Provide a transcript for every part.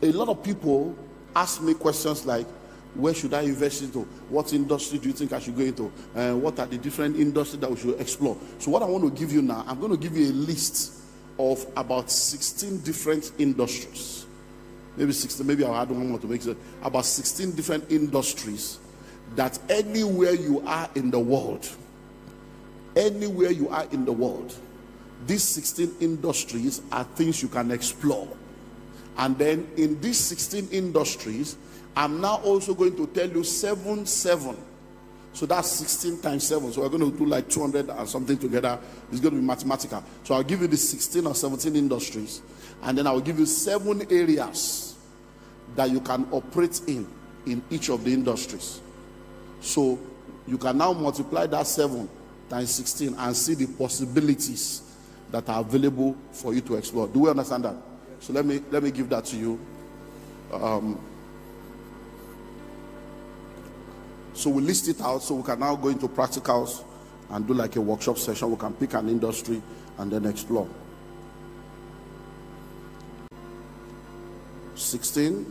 A lot of people ask me questions like, where should I invest into? What industry do you think I should go into? What are the different industries that we should explore? So what I want to give you now, I'm going to give you a list of about 16 different industries. Maybe 16, maybe I'll add one more to make it about 16 different industries that anywhere you are in the world, these 16 industries are things you can explore. And then in these 16 industries, I'm now also going to tell you 7. So that's 16 times 7. So we're going to do like 200 and something together. It's going to be mathematical. So I'll give you the 16 or 17 industries. And then I'll give you 7 areas that you can operate in each of the industries. So you can now multiply that 7 times 16 and see the possibilities that are available for you to explore. Do we understand that? So let me give that to you. So we list it out so we can now go into practicals and do like a workshop session. We can pick an industry and then explore. 16.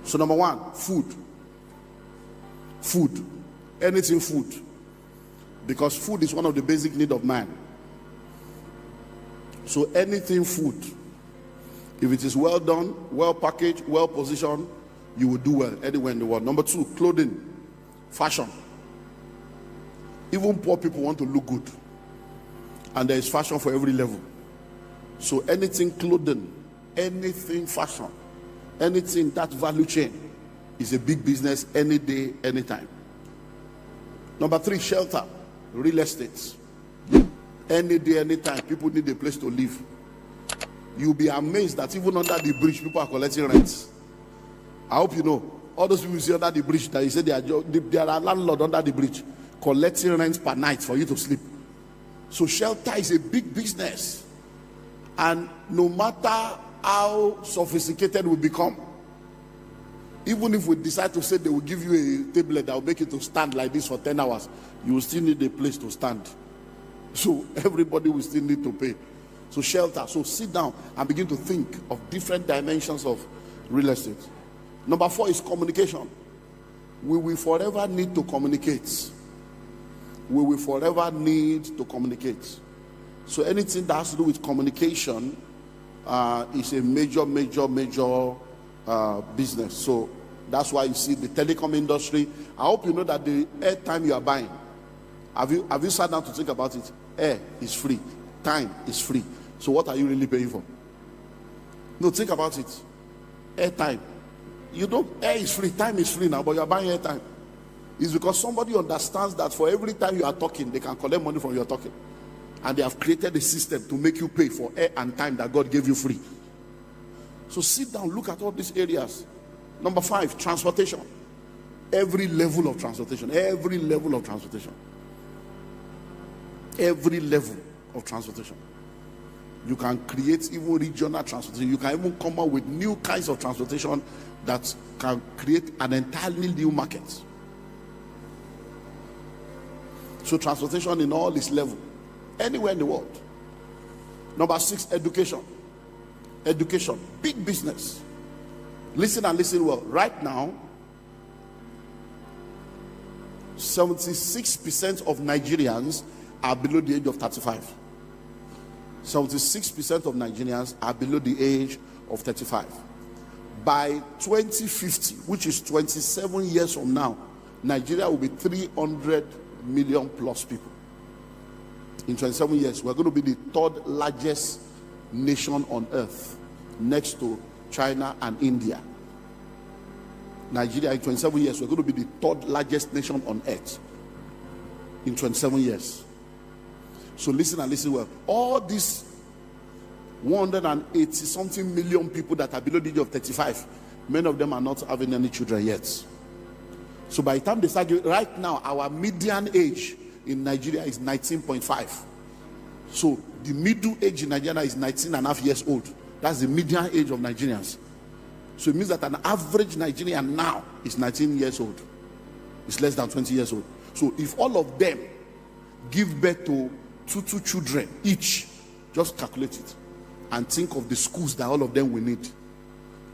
So number 1, food. Anything food. Because food is one of the basic needs of man. So anything food, if it is well done, well packaged, well positioned, you will do well anywhere in the world. Number 2, clothing, fashion. Even poor people want to look good, and there is fashion for every level. So anything clothing, anything fashion, anything that value chain is a big business any day, anytime. Number 3, shelter, real estate. Any day, anytime, people need a place to live. You'll be amazed that even under the bridge, people are collecting rents. I hope you know. All those people you see under the bridge, that you say there are landlords under the bridge collecting rent per night for you to sleep. So shelter is a big business. And no matter how sophisticated we become, even if we decide to say they will give you a tablet that will make you to stand like this for 10 hours, you will still need a place to stand. So everybody will still need to pay. So shelter. So sit down and begin to think of different dimensions of real estate. Number 4 is communication. We will forever need to communicate. So anything that has to do with communication is a major business. So that's why you see the telecom industry. I hope you know that the airtime you are buying, have you sat down to think about it? Air is free, time is free. So what are you really paying for? No, think about it. Airtime. Air is free, time is free now, but you are buying airtime. It's because somebody understands that for every time you are talking, they can collect money from your talking. And they have created a system to make you pay for air and time that God gave you free. So sit down, look at all these areas. Number 5, transportation. Every level of transportation. You can create even regional transportation. You can even come up with new kinds of transportation that can create an entirely new market. So transportation in all its level, anywhere in the world. Number 6, education. Big business. Listen and listen well. Right now, 76% of Nigerians are below the age of 35. 76% of Nigerians are below the age of 35. By 2050, which is 27 years from now, Nigeria will be 300 million plus people. In 27 years, we're going to be the 3rd largest nation on earth, next to China and India. Nigeria, in 27 years, we're going to be the 3rd largest nation on earth. In 27 years. So listen and listen well. All these 180 something million people that are below the age of 35, many of them are not having any children yet. So by the time they start, right now, our median age in Nigeria is 19.5. So the middle age in Nigeria is 19 and a half years old. That's the median age of Nigerians. So it means that an average Nigerian now is 19 years old. It's less than 20 years old. So if all of them give birth to two children each, just calculate it and think of the schools that all of them will need.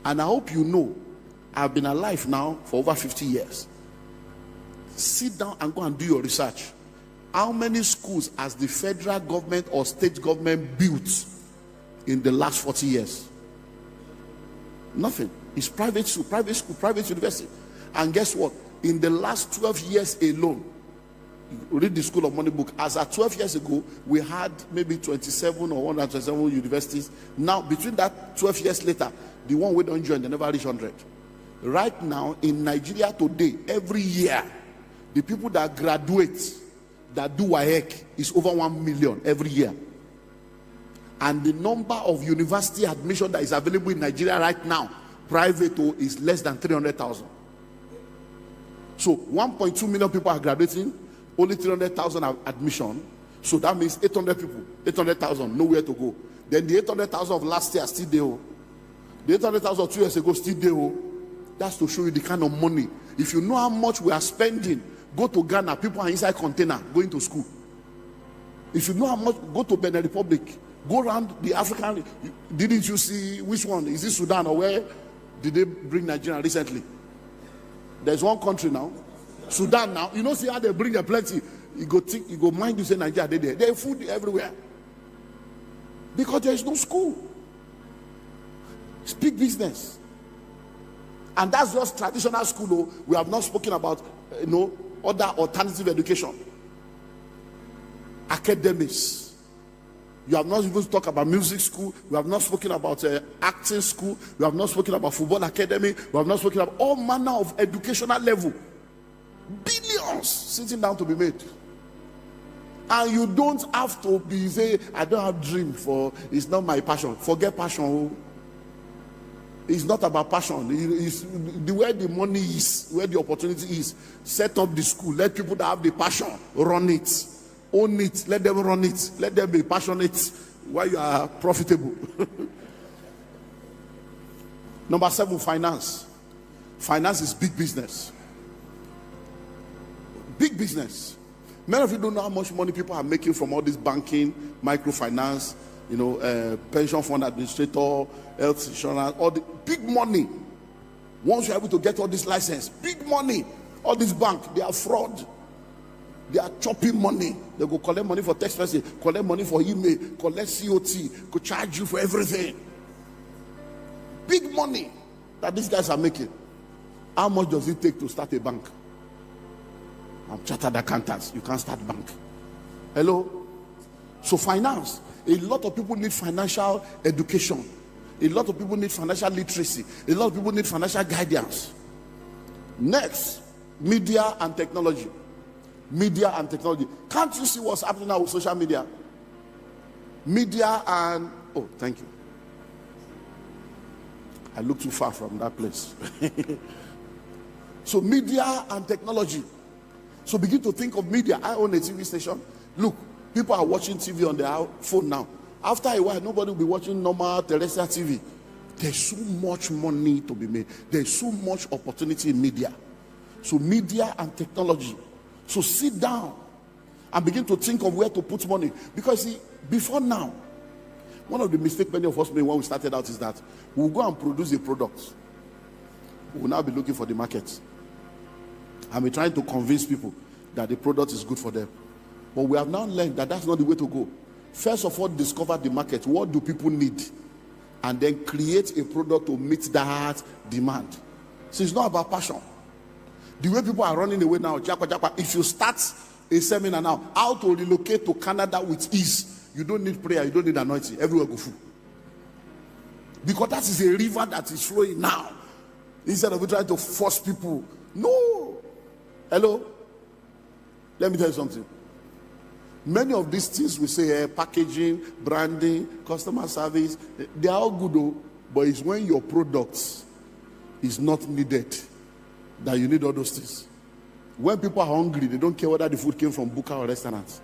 And I hope you know, I've been alive now for over 50 years. Sit down and go and do your research. How many schools has the federal government or state government built in the last 40 years? Nothing. It's private school, private university. And guess what? In the last 12 years alone, read the School of Money book. As at 12 years ago, we had maybe 27 or 127 universities. Now, between that 12 years later, the one we don't join, they never reach 100. Right now, in Nigeria today, every year, the people that graduate, that do WAEC, is over 1 million every year. And the number of university admission that is available in Nigeria right now, private, is less than 300,000. So 1.2 million people are graduating, only 300,000 admission. So that means 800 people, 800,000, nowhere to go. Then the 800,000 of last year still there. The 800,000 of 2 years ago still there. That's to show you the kind of money. If you know how much we are spending, go to Ghana, people are inside container going to school. If you know how much, go to Benin Republic, go around the African. Didn't you see which one? Is it Sudan or where did they bring Nigeria recently? There's one country now, Sudan now. You know, see how they bring a plenty. You go mind you say Nigeria, they there. There's food everywhere. Because there is no school. It's big business. And that's just traditional school. Though. We have not spoken about, other alternative education. Academics. You have not even talked about music school. We have not spoken about acting school. We have not spoken about football academy. We have not spoken about all manner of educational level. Billions sitting down to be made. And you don't have to be say, I don't have dream for, it's not my passion. Forget passion. It's not about passion. It's where the money is, where the opportunity is. Set up the school. Let people that have the passion run it. Own it. Let them run it. Let them be passionate while you are profitable. Number 7, finance. Finance is big business. Big business. Many of you don't know how much money people are making from all this banking, microfinance, pension fund administrator, health insurance, all the big money. Once you're able to get all this license, big money. All this bank, they are fraud. They are chopping money. They go collect money for text message, collect money for email, collect COT, go charge you for everything. Big money that these guys are making. How much does it take to start a bank? I'm chartered accountants. You can't start bank. Hello? So finance. A lot of people need financial education. A lot of people need financial literacy. A lot of people need financial guidance. Next, media and technology. Media and technology. Can't you see what's happening now with social media? Media and... Oh, thank you. I look too far from that place. So media and technology. So begin to think of media. I own a TV station. Look, people are watching TV on their phone now. After a while, nobody will be watching normal terrestrial TV. There's so much money to be made. There's so much opportunity in media. So media and technology. So sit down and begin to think of where to put money. Because see, before now, one of the mistakes many of us made when we started out is that we'll go and produce a product. We'll now be looking for the market. And we're trying to convince people that the product is good for them. But we have now learned that that's not the way to go. First of all, discover the market. What do people need? And then create a product to meet that demand. So it's not about passion. The way people are running away now, if you start a seminar now, how to relocate to Canada with ease, you don't need prayer, you don't need anointing. Everywhere go full. Because that is a river that is flowing now. Instead of trying to force people. No. Hello? Let me tell you something. Many of these things we say, packaging, branding, customer service, they are all good though, but it's when your product is not needed that you need all those things. When people are hungry, they don't care whether the food came from buka or restaurants.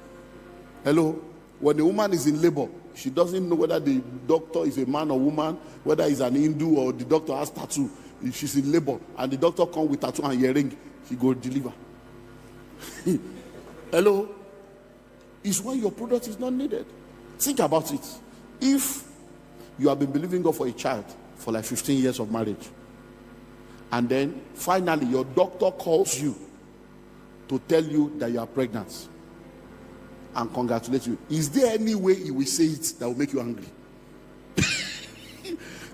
Hello? When a woman is in labor, she doesn't know whether the doctor is a man or woman, whether he's an Hindu or the doctor has tattoo. If she's in labor and the doctor comes with tattoo and earring, he go deliver. Hello? It's when your product is not needed. Think about it. If you have been believing God for a child for like 15 years of marriage. And then finally your doctor calls you to tell you that you are pregnant and congratulate you. Is there any way he will say it that will make you angry?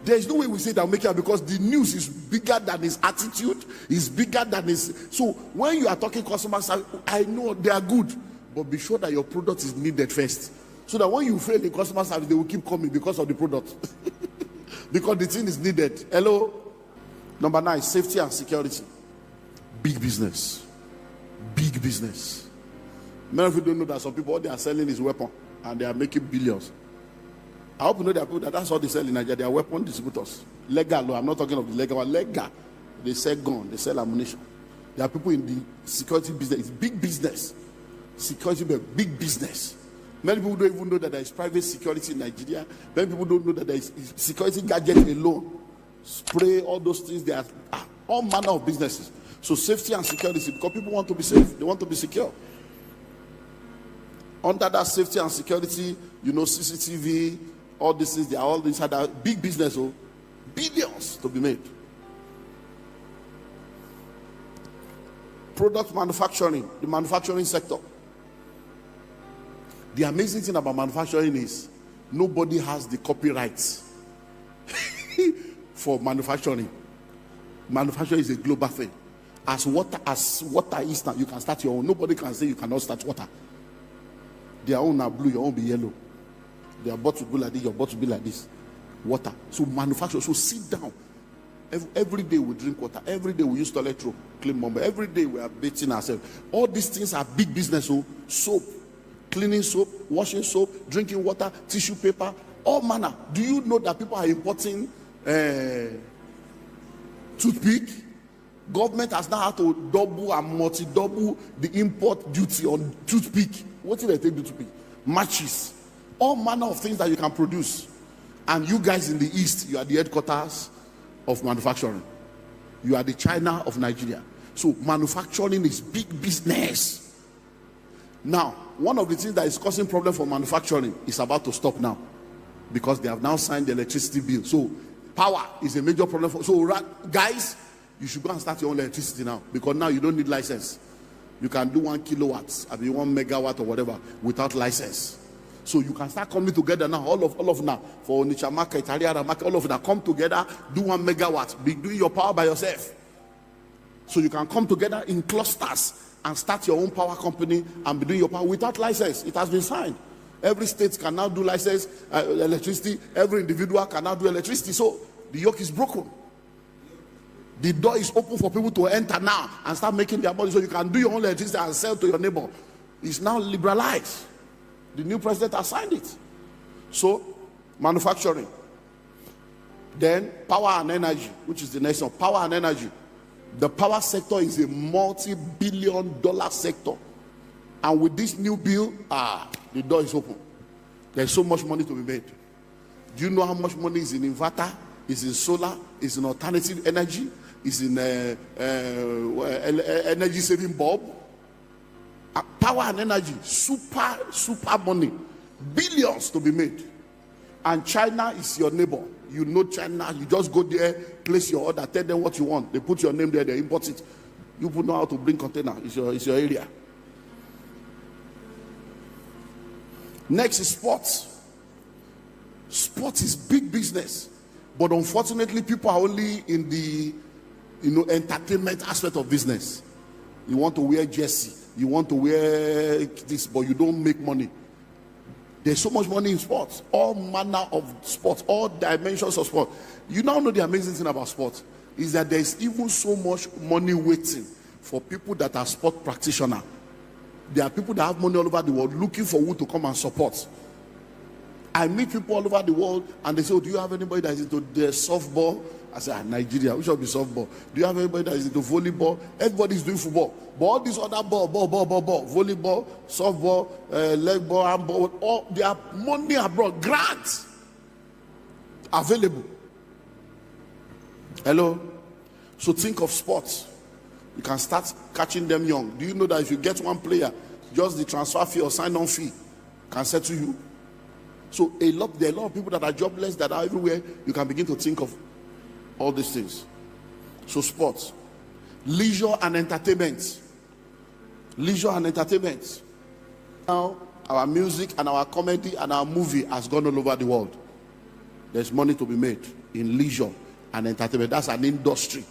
There is no way we say that will make you angry, because the news is bigger than his attitude, is bigger than his. So when you are talking customer service, I know they are good, but be sure that your product is needed first, so that when you fail in customer service, they will keep coming because of the product. Because the thing is needed. Hello. Number 9, safety and security. Big business. Big business. Many of you don't know that some people, what they are selling is weapon, and they are making billions. I hope you know there are people that's all they sell in Nigeria. They are weapon distributors. Legal, I'm not talking of the legal one. Legal. They sell gun, they sell ammunition. There are people in the security business. It's big business. Security, big business. Many people don't even know that there is private security in Nigeria. Many people don't know that there is security gadget alone. Spray, all those things. There are all manner of businesses. So safety and security, because people want to be safe. They want to be secure. Under that safety and security, CCTV, all these things, they are all inside that big business. Billions to be made. Product manufacturing, the manufacturing sector. The amazing thing about manufacturing is nobody has the copyrights for manufacturing. Manufacturing is a global thing. As water is now, you can start your own. Nobody can say you cannot start water. Their own are blue, your own be yellow. Their bottle will be like this, your bottle will be like this. Water. So manufacture. So sit down. Every day we drink water. Every day we use toilet roll, clean mumble. Every day we are bathing ourselves. All these things are big business. So soap, cleaning soap, washing soap, drinking water, tissue paper, all manner. Do you know that people are importing toothpick? Government has now had to double and multi-double the import duty on toothpick. What did they take toothpick? Matches, all manner of things that you can produce. And you guys in the East, you are the headquarters of manufacturing. You are the China of Nigeria. So manufacturing is big business. Now, one of the things that is causing problem for manufacturing is about to stop now, because they have now signed the electricity bill. So power is a major problem guys, you should go and start your own electricity now, because now you don't need license. You can do 1 kilowatt, I mean 1 megawatt or whatever without license. So you can start coming together now, all of now, for Onitsha market, Ariara market, all of that, come together, do 1 megawatt, be doing your power by yourself. So you can come together in clusters and start your own power company and be doing your power without license. It has been signed. Every state can now do license electricity. Every individual can now do electricity. So the yoke is broken. The door is open for people to enter now and start making their money, so you can do your own electricity and sell to your neighbor. It's now liberalized. The new president has signed it. So manufacturing. Then power and energy, which is the next one. Power and energy. The power sector is a multi-billion-dollar sector. And with this new bill, the door is open. There's so much money to be made. Do you know how much money is in inverter, is in solar, is in alternative energy, is in energy saving bulb? Power and energy, super money. Billions to be made. And China is your neighbor. You know China, you just go there, place your order, tell them what you want. They put your name there, they import it. You put know how to bring container. It's your area. Next is sports. Sports is big business. But unfortunately, people are only in the entertainment aspect of business. You want to wear jersey, you want to wear this, but you don't make money. There's so much money in sports, all manner of sports, all dimensions of sport. You now know the amazing thing about sports is that there's even so much money waiting for people that are sport practitioners. There are people that have money all over the world looking for who to come and support. I meet people all over the world and they say, do you have anybody that is into the softball? I say, Nigeria, we should be softball. Do you have anybody that is into volleyball? Everybody is doing football. But all these other ball, volleyball, softball, leg ball, handball, all their money abroad, grants available. Hello? So think of sports. You can start catching them young. Do you know that if you get one player, just the transfer fee or sign-on fee can settle you? So there are a lot of people that are jobless, that are everywhere. You can begin to think of All these things. So sports, leisure and entertainment. Leisure and entertainment. Now, our music and our comedy and our movie has gone all over the world. There's money to be made in leisure and entertainment. That's an industry.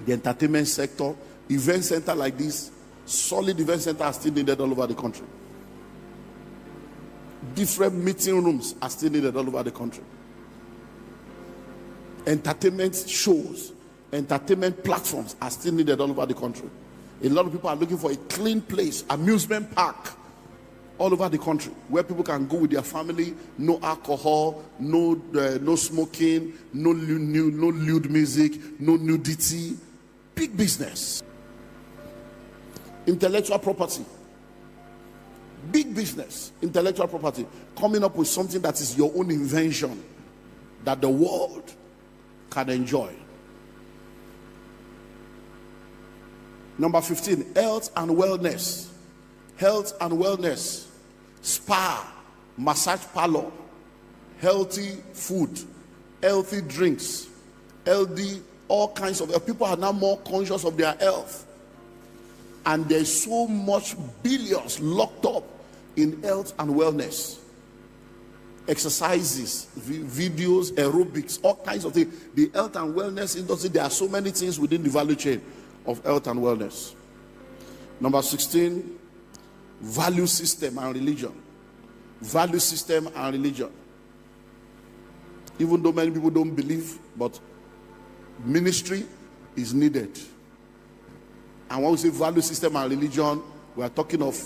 The entertainment sector, event center like this, solid event center are still needed all over the country. Different meeting rooms are still needed all over the country. Entertainment shows, entertainment platforms are still needed all over the country. A lot of people are looking for a clean place, amusement park, all over the country where people can go with their family. No alcohol, no smoking, no lewd music, no nudity. Big business. Intellectual property. Big business. Intellectual property. Coming up with something that is your own invention that the world can enjoy. Number 15, health and wellness. Health and wellness. Spa, massage parlor, healthy food, healthy drinks, healthy, all kinds of. People are now more conscious of their health. And there's so much billions locked up in health and wellness. Exercises, videos, aerobics, all kinds of things. The health and wellness industry, there are so many things within the value chain of health and wellness. Number 16, value system and religion. Value system and religion. Even though many people don't believe, but ministry is needed. And when we say value system and religion, we are talking of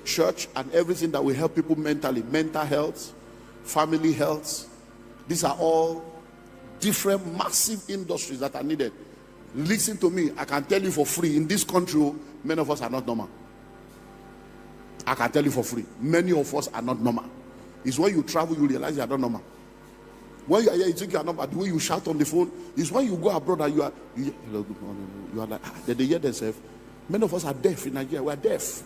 church and everything that will help people mentally, mental health, family health. These are all different massive industries that are needed. Listen to me, I can tell you for free, in this country, many of us are not normal. I can tell you for free, many of us are not normal. It's when you travel, you realize you are not normal. When you are here, you think you are normal. The way you shout on the phone is when you go abroad and you are like, they hear themselves. Many of us are deaf in Nigeria. We are deaf.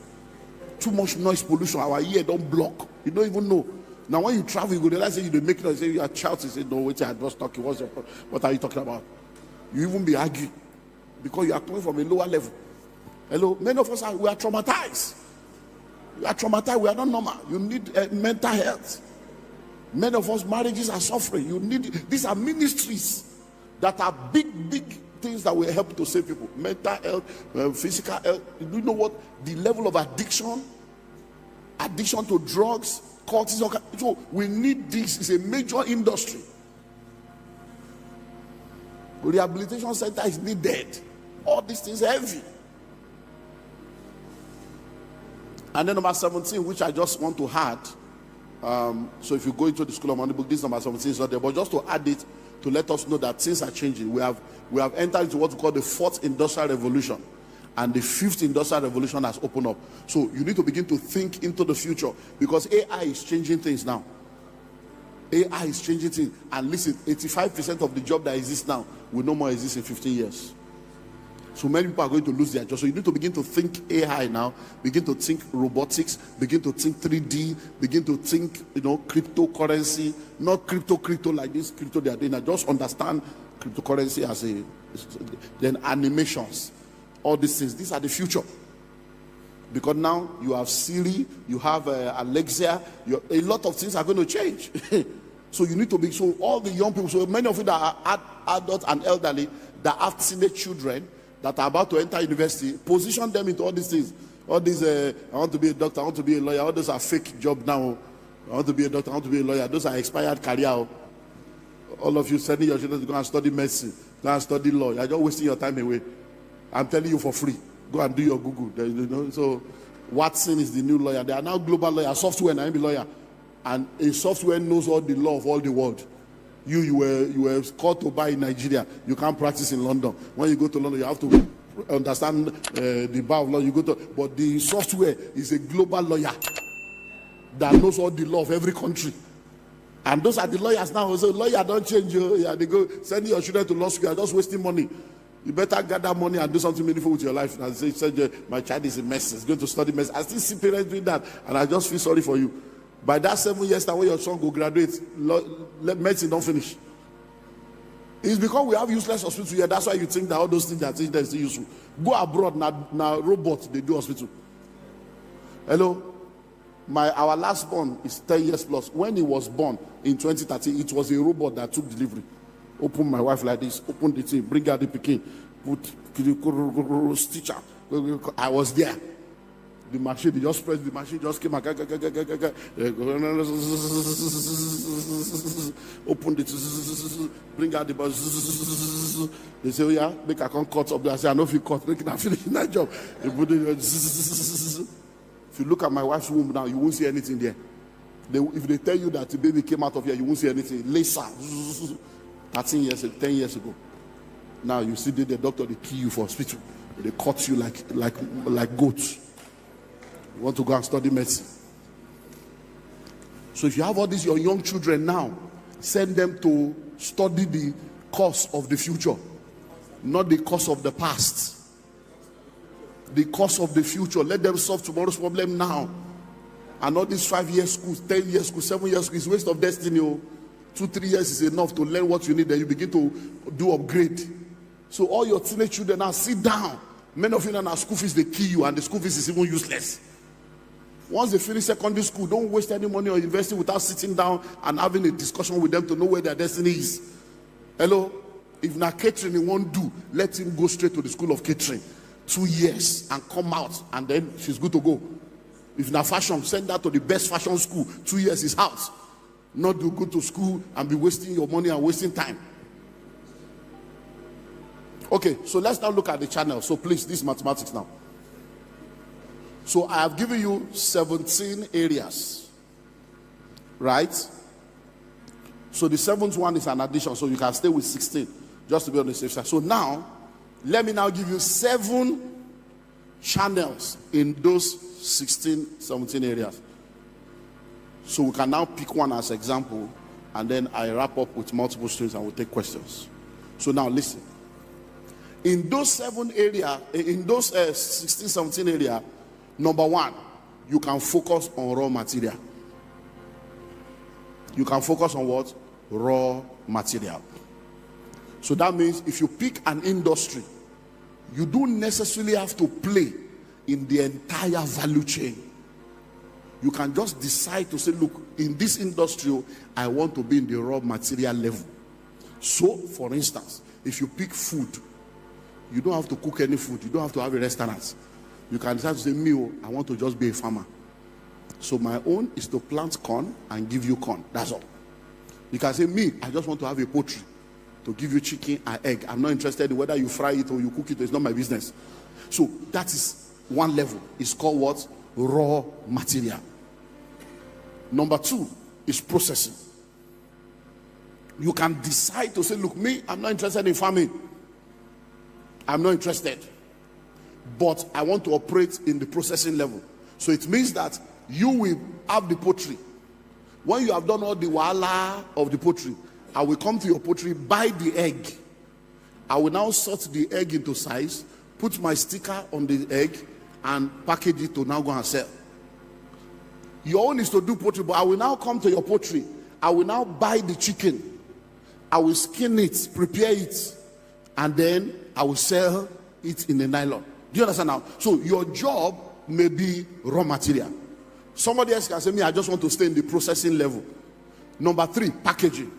Too much noise pollution. Our ear don't block. You don't even know. Now when you travel, you realize that you don't make noise. You are shouting. Say, no, wait, I was talking. What are you talking about? You even be arguing because you are coming from a lower level. Hello, many of us we are traumatized. We are traumatized. We are not normal. You need mental health. Many of us marriages are suffering. You need these are ministries that are big things that will help to save people. Mental health, physical health. Do you know what the level of addiction to drugs, cultism? So we need this. It's a major industry. Rehabilitation center is needed. All these things are heavy. And then number 17, which I just want to add. So if you go into the School of Money book, this number 17 is not there. But just to add it, to let us know that things are changing. We have entered into what we call the 4th industrial revolution. And the 5th industrial revolution has opened up. So you need to begin to think into the future. Because AI is changing things now. AI is changing things. And listen, 85% of the job that exists now will no more exist in 15 years. So many people are going to lose their job. So you need to begin to think AI now. Begin to think robotics. Begin to think 3D. Begin to think, cryptocurrency. Not crypto like this crypto they are doing. Just understand cryptocurrency as then animations. All these things. These are the future. Because now you have Siri, you have Alexa. A lot of things are going to change. So you need to be, so all the young people, so many of you that are adults and elderly, that have teenage children, that are about to enter university, position them into all these things. All these, I want to be a doctor, I want to be a lawyer. All those are fake job now. I want to be a doctor, I want to be a lawyer. Those are expired career. All of you sending your children to go and study medicine, go and study law. You're just wasting your time away. I'm telling you for free. Go and do your Google. So Watson is the new lawyer. They are now global lawyer, software and IB lawyer. And a software knows all the law of all the world. You were called to buy in Nigeria. You can't practice in London. When you go to London, you have to understand the bar of law. But the software is a global lawyer that knows all the law of every country. And those are the lawyers now. So lawyer don't change you. Yeah, they go sending your children to law school. You're just wasting money. You better gather money and do something meaningful with your life. And say, my child is a mess. He's going to study mess. I still see parents doing that, and I just feel sorry for you. By that 7 years time when your son go graduate, medicine don't finish. It's because we have useless hospital here. That's why you think that all those things that are still useful. Go abroad now, robots they do hospital. Hello, our last born is 10 years plus. When he was born in 2013, it was a robot that took delivery. Open my wife like this, open the thing, bring out the pikin, put stitcher. I was there. The machine, they just press the machine, just came out, open the, bring out the bus. They say, oh yeah, make a cut up there. I say, I know if you cut, make it finish that job. They put it, if you look at my wife's womb now, you won't see anything there. If they tell you that the baby came out of here, you won't see anything. Laser, 10 years ago. Now you see the doctor, they kill you for hospital. They cut you like goats. You want to go and study medicine. So if you have all these your young children now, send them to study the course of the future, not the course of the past. The course of the future. Let them solve tomorrow's problem now. And all these 5-year schools, 10-year schools, 7-year schools, is waste of destiny. 2-3 years is enough to learn what you need. Then you begin to do upgrade. So all your teenage children now sit down. Many of you now school fees they kill you, and the school fees is even useless. Once they finish secondary school, don't waste any money on investing without sitting down and having a discussion with them to know where their destiny is. Hello? If na catering he won't do, let him go straight to the school of catering. 2 years and come out, and then she's good to go. If na fashion, send her to the best fashion school. 2 years is out. Not to go to school and be wasting your money and wasting time. Okay, so let's now look at the channel. So please, this is mathematics now. So I have given you 17 areas, right? So the 7th one is an addition, so you can stay with 16 just to be on the safe side. So now, let me now give you 7 channels in those 16, 17 areas. So we can now pick one as example, and then I wrap up with multiple streams and we'll take questions. So now listen. In those 7 areas, in those 16, 17 areas, number 1, you can focus on raw material. You can focus on what? Raw material. So that means if you pick an industry, you don't necessarily have to play in the entire value chain. You can just decide to say, look, in this industry, I want to be in the raw material level. So, for instance, if you pick food, you don't have to cook any food. You don't have to have a restaurant. You can decide to say, me, I want to just be a farmer. So my own is to plant corn and give you corn. That's all. You can say, me, I just want to have a poultry to give you chicken and egg. I'm not interested in whether you fry it or you cook it. It's not my business. So that is one level. It's called what? Raw material. Number 2 is processing. You can decide to say, look, me, I'm not interested in farming. I'm not interested. But I want to operate in the processing level. So it means that you will have the poultry. When you have done all the wahala of the poultry, I will come to your poultry, buy the egg. I will now sort the egg into size, put my sticker on the egg, and package it to now go and sell. Your own is to do poultry, but I will now come to your poultry. I will now buy the chicken. I will skin it, prepare it, and then I will sell it in a nylon. Do you understand now? So your job may be raw material. Somebody else can say, me, I just want to stay in the processing level. Number 3, packaging.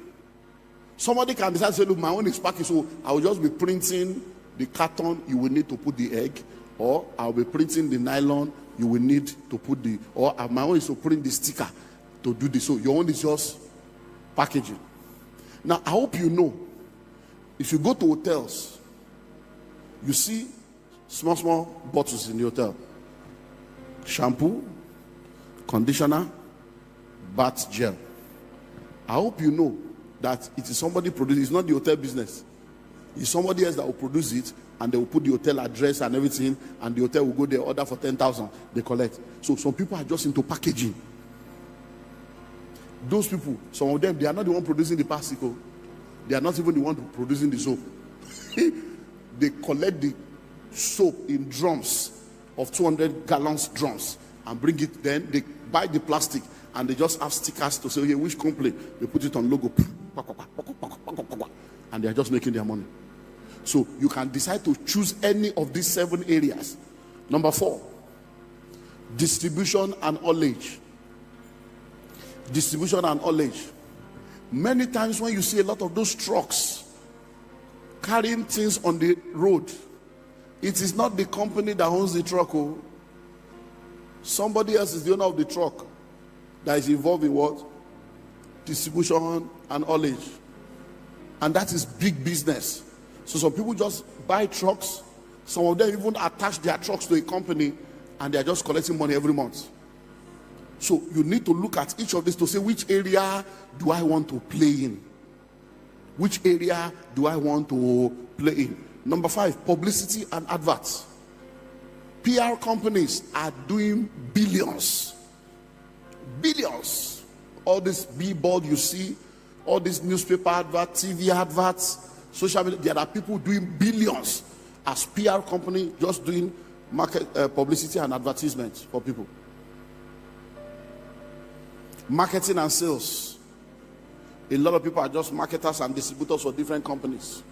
Somebody can decide to say, look, my own is packaging, so I will just be printing the carton you will need to put the egg, or I'll be printing the nylon you will need to put the, or my own is to print the sticker to do this. So your own is just packaging. Now, I hope you know, if you go to hotels, you see small bottles in the hotel. Shampoo, conditioner, bath gel. I hope you know that it is somebody producing. It's not the hotel business. It's somebody else that will produce it, and they will put the hotel address and everything, and the hotel will go there, order for 10,000, they collect. So some people are just into packaging. Those people, some of them, they are not the one producing the plastic. They are not even the one producing the soap. They collect the soap in drums of 200 gallons drums and bring it. Then they buy the plastic and they just have stickers to say, okay, which company. They put it on logo, and and they're just making their money. So you can decide to choose any of these 7 areas. Number 4, distribution and haulage. Distribution and haulage. Many times when you see a lot of those trucks carrying things on the road, it is not the company that owns the truck. Oh. Somebody else is the owner of the truck that is involved in what? Distribution and haulage. And that is big business. So some people just buy trucks. Some of them even attach their trucks to a company, and they are just collecting money every month. So you need to look at each of these to say, which area do I want to play in? Which area do I want to play in? Number 5, publicity and adverts. PR companies are doing billions. Billions. All this billboard you see, all these newspaper adverts, TV adverts, social media, there are people doing billions as PR company just doing market publicity and advertisements for people. Marketing and sales. A lot of people are just marketers and distributors for different companies.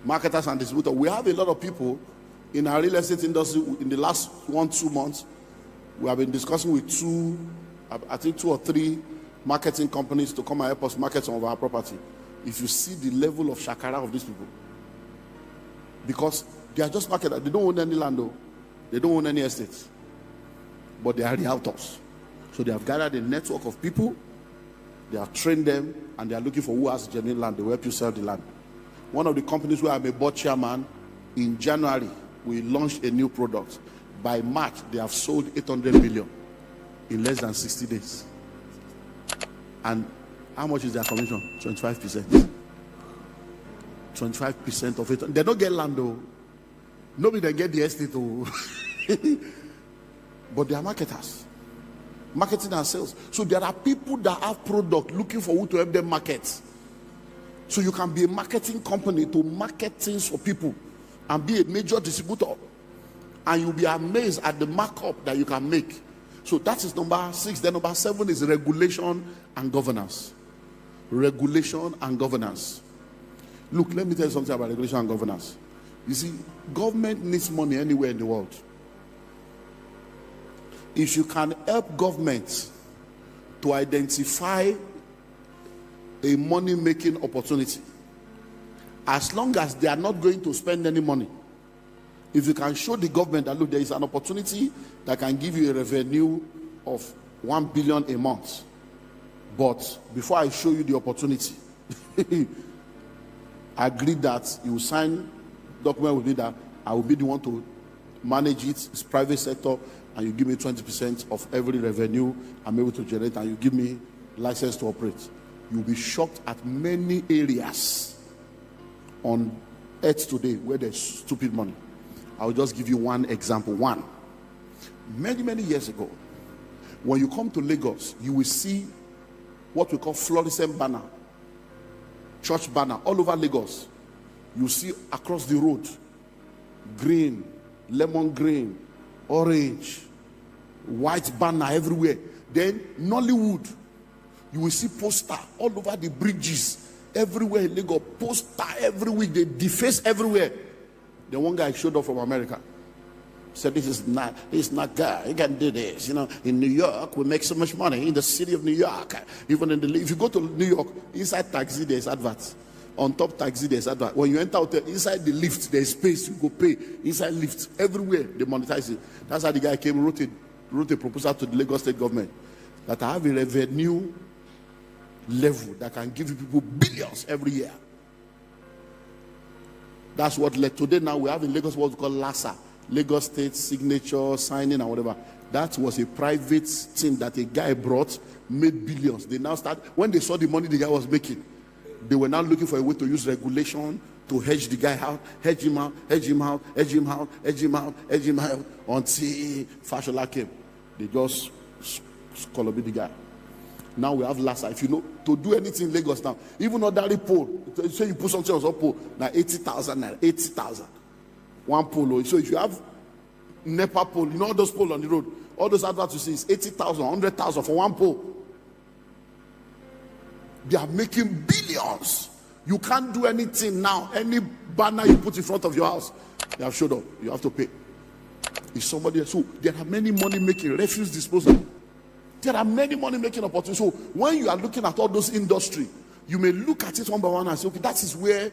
Marketers and distributors. We have a lot of people in our real estate industry. In the last 1-2 months, we have been discussing with 2 or 3 marketing companies to come and help us market some of our property. If you see the level of shakara of these people, because they are just marketers. They don't own any land, though. They don't own any estates, but they are realtors. So they have gathered a network of people, they have trained them, and they are looking for who has genuine land. They will help you sell the land. One of the companies where I'm a board chairman, in January, we launched a new product. By March, they have sold 800 million in less than 60 days. And how much is their commission? 25%. 25% of it. They don't get land, though. Nobody they get the estate, though. But they are marketers. Marketing and sales. So there are people that have product looking for who to help them market. So you can be a marketing company to market things for people and be a major distributor. And you'll be amazed at the markup that you can make. So that is number 6. Then number 7 is regulation and governance. Regulation and governance. Look, let me tell you something about regulation and governance. You see, government needs money anywhere in the world. If you can help government to identify a money-making opportunity, as long as they are not going to spend any money, if you can show the government that, look, there is an opportunity that can give you a revenue of 1 billion a month, but before I show you the opportunity, I agree that you will sign document with me that I will be the one to manage it. It's private sector, and you give me 20% of every revenue I'm able to generate, and you give me license to operate. You'll be shocked at many areas on earth today where there's stupid money. I'll just give you one example. Many years ago, when you come to Lagos, you will see what we call fluorescent banner, church banner all over Lagos. You see across the road, green, lemon green, orange, white banner everywhere. Then Nollywood, you will see poster all over the bridges everywhere in Lagos. Poster every week, they deface everywhere. Then one guy showed up from America, said, this is not God, you can do this. You know, in New York we make so much money, in the city of New York. Even in if you go to New York, inside taxi there's adverts, on top taxi there's adverts. When you enter out there, inside the lift there's space, you go pay. Inside lift, everywhere they monetize it. That's how the guy came, wrote a proposal to the Lagos state government that I have a revenue level that can give you people billions every year. That's what led today. Now we have in Lagos what we call LASA, Lagos State Signature Signing and whatever. That was a private thing that a guy brought, made billions. They now start, when they saw the money the guy was making, they were now looking for a way to use regulation to hedge the guy out, hedge him out, until Fashola came. They just scalloped the guy. Now we have LASA. If you know, to do anything in Lagos now, even ordinary poll, say you put something on some poll, now 80,000, 80,000. One poll. So if you have NEPA poll, you know all those polls on the road, all those adverts you see is 80,000, 100,000 for one poll. They are making billions You can't do anything now. Any banner you put in front of your house, they have showed up. You have to pay. If somebody else, so there are many money making, refuse disposal. There are many money making opportunities. So when you are looking at all those industry, you may look at it one by one and say, okay, that is where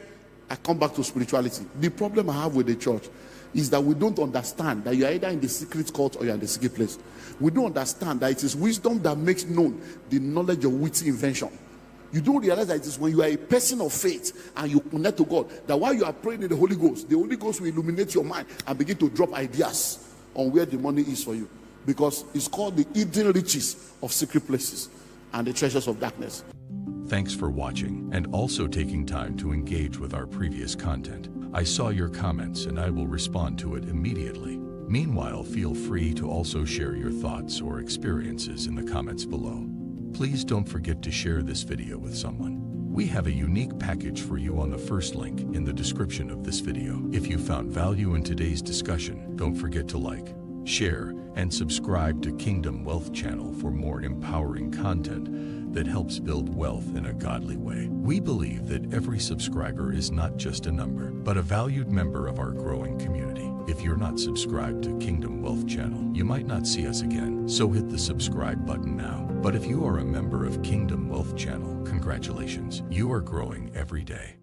I come back to spirituality. The problem I have with the church is that we don't understand that you are either in the secret court or you are in the secret place. We don't understand that it is wisdom that makes known the knowledge of witty invention. You don't realize that it is when you are a person of faith and you connect to God, that while you are praying in the Holy Ghost will illuminate your mind and begin to drop ideas on where the money is for you. Because it's called the hidden riches of secret places and the treasures of darkness. Thanks for watching and also taking time to engage with our previous content. I saw your comments and I will respond to it immediately. Meanwhile, feel free to also share your thoughts or experiences in the comments below. Please don't forget to share this video with someone. We have a unique package for you on the first link in the description of this video. If you found value in today's discussion, don't forget to like, share, and subscribe to Kingdom Wealth Channel for more empowering content that helps build wealth in a godly way. We believe that every subscriber is not just a number, but a valued member of our growing community. If you're not subscribed to Kingdom Wealth Channel, you might not see us again, so hit the subscribe button now. But if you are a member of Kingdom Wealth Channel, congratulations, you are growing every day.